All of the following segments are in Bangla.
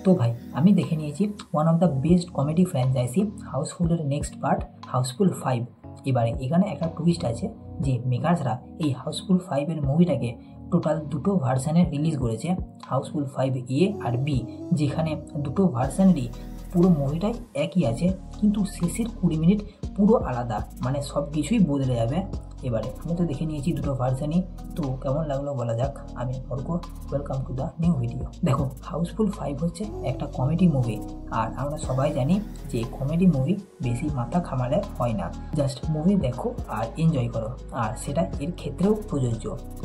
তো ভাই আমি দেখে নিয়েছি one of the best comedy franchise হাউসফুলের নেক্সট পার্ট হাউসফুল 5। এবারে এখানে একটা টুইস্ট আছে যে মেকার্সরা এই হাউসফুল 5-এর মুভিটাকে টোটাল দুটো ভার্সানে রিলিজ করেছে, হাউসফুল 5A আর B, যেখানে দুটো ভার্সানেরই পুরো মুভিটাই একই আছে, কিন্তু শেষের 20 মিনিট পুরো আলাদা, মানে সব কিছুই বদলে যাবে। এবারে আমি তো দেখে নিয়েছি দুটো ভার্সানই, তো কেমন লাগলো বলা যাক। আমি Arka, welcome to the new video. দেখো, হাউসফুল 5 হচ্ছে একটা কমেডি মুভি, আর আমরা সবাই জানি যে কমেডি মুভি বেশি মাথা ঘামালে হয় না, জাস্ট মুভি দেখো আর এনজয় করো, আর সেটা এর ক্ষেত্রেও প্রযোজ্য।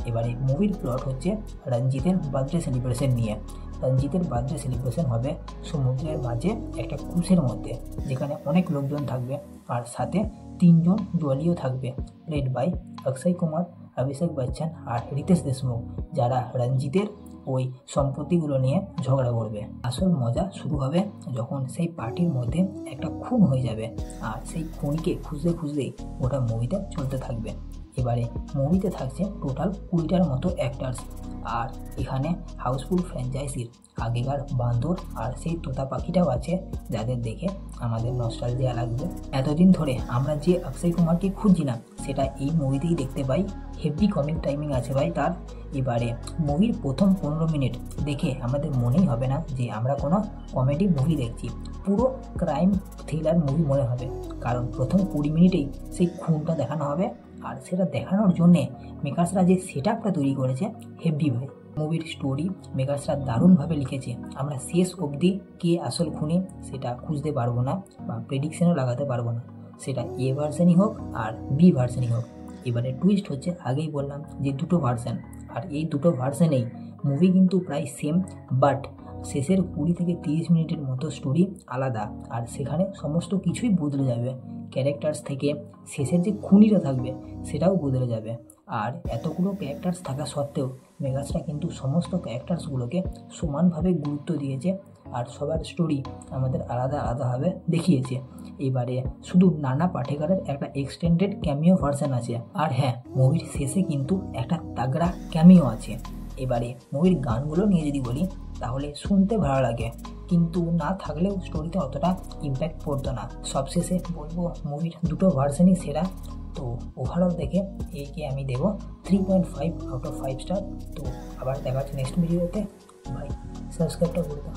এবারে মুভির প্লট হচ্ছে রঞ্জিতের বার্থডে সেলিব্রেশন নিয়ে। রঞ্জিতের বার্থডে সেলিব্রেশন হবে সমুদ্রের মাঝে একটা ক্রুজের মধ্যে, যেখানে অনেক লোকজন থাকবে, আর সাথে 3 জন জুয়ালিও থাকবে, প্লেড বাই অক্ষয় কুমার, অভিষেক বচ্চন আর রিতেশ দেশমুখ, যারা রঞ্জিতের ওই সম্পত্তিগুলো নিয়ে ঝগড়া করবে। আসল মজা শুরু হবে যখন সেই পার্টির মধ্যে একটা খুন হয়ে যাবে, আর সেই খুনকে খুঁজতে খুঁজতেই ওটা মুভিটা চলতে থাকবে। এবারে মুভিতে থাকছে টোটাল 20টার মতো অ্যাক্টার্স, আর এখানে হাউসফুল ফ্র্যাঞ্চাইজির আগেকার বান্দর আর সেই তোতা পাখিটাও আছে, যাদের দেখে আমাদের নস্টালজিয়া লাগবে। এতদিন ধরে আমরা যে অক্ষয় কুমারকে খুঁজছিলাম সেটা এই মুভিতেই দেখতে পাই। হেভি কমিক টাইমিং আছে ভাই তার। এবারে মুভির প্রথম 15 মিনিট দেখে আমাদের মনেই হবে না যে আমরা কোনো কমেডি মুভি দেখছি, পুরো ক্রাইম থ্রিলার মুভি মনে হবে, কারণ প্রথম 20 মিনিটেই সেই খুনটা দেখানো হবে, আর সেটা দেখানোর জন্যে মেকার্সরা যে সেট আপটা তৈরি করেছে হেভি ভাই। মুভির স্টোরি মেকার্সরা দারুণভাবে লিখেছে, আমরা শেষ অবধি কে আসল খুনি সেটা খুঁজতে পারবো না বা প্রেডিকশনও লাগাতে পারবো না, সেটা A ভার্সানই হোক আর B ভার্সানই হোক। এবারে টুইস্ট হচ্ছে, আগেই বললাম যে দুটো ভার্সান, আর এই দুটো ভার্সানেই মুভি কিন্তু প্রায় সেম, বাট শেষের 20 থেকে 30 মিনিটের মতো স্টোরি আলাদা, আর সেখানে সমস্ত কিছুই বদলে যাবে। ক্যারেক্টার্স থেকে শেষের যে খুনিটা থাকবে সেটাও বদলে যাবে। আর এতগুলো ক্যারেক্টার্স থাকা সত্ত্বেও মেকার্সরা কিন্তু সমস্ত ক্যারেক্টার্সগুলোকে সমানভাবে গুরুত্ব দিয়েছে, আর সবার স্টোরি আমাদের আলাদা আলাদাভাবে দেখিয়েছে। এবারে শুধু নানা পাটেকরের একটা এক্সটেন্ডেড ক্যামিও ভার্সন আছে, আর হ্যাঁ, মুভির শেষে কিন্তু একটা তাগড়া ক্যামিও আছে। এবারে মুভির গানগুলো নিয়ে যদি বলি তাহলে শুনতে ভালো লাগে, কিন্তু না থাকলেও স্টোরিতে অতটা ইম্প্যাক্ট পড়তো না। সবশেষে বলবো মুভির দুটো ভার্সনই সেরা। তো ওভারঅল দেখে একে আমি দেবো 3.5 আউট অফ 5 স্টার। তো আবার দেখা হচ্ছে নেক্সট ভিডিওতে। ভাই সাবস্ক্রাইবটা করে দাও।